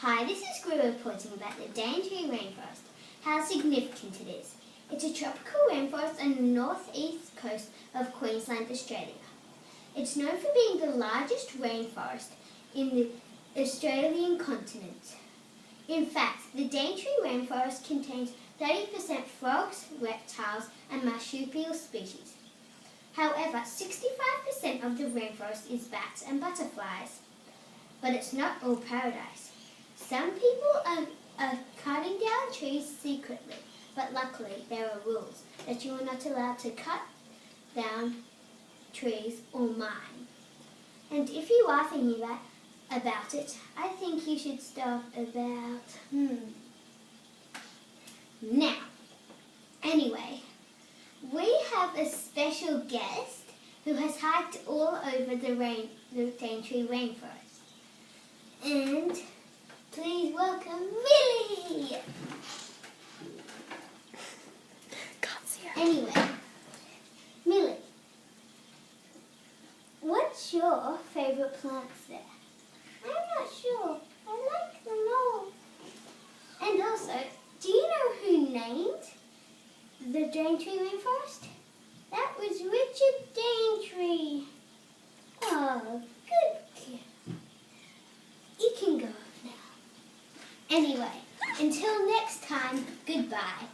Hi, this is Gru reporting about the Daintree rainforest, how significant it is. It's a tropical rainforest on the northeast coast of Queensland, Australia. It's known for being the largest rainforest in the Australian continent. In fact, the Daintree rainforest contains 30% frogs, reptiles and marsupial species. However, 65% of the rainforest is bats and butterflies. But it's not all paradise. Some people are cutting down trees secretly, but luckily there are rules that you are not allowed to cut down trees or mine. And if you are thinking about it, I think you should stop about... Now, anyway, we have a special guest who has hiked all over the Daintree rainforest. And please welcome Millie! Anyway, Millie, what's your favourite plants there? I'm not sure. I like them all. And also, do you know who named the Daintree rainforest? That was Richard Daintree. Oh, good kid. You can go now. Anyway, until next time, goodbye.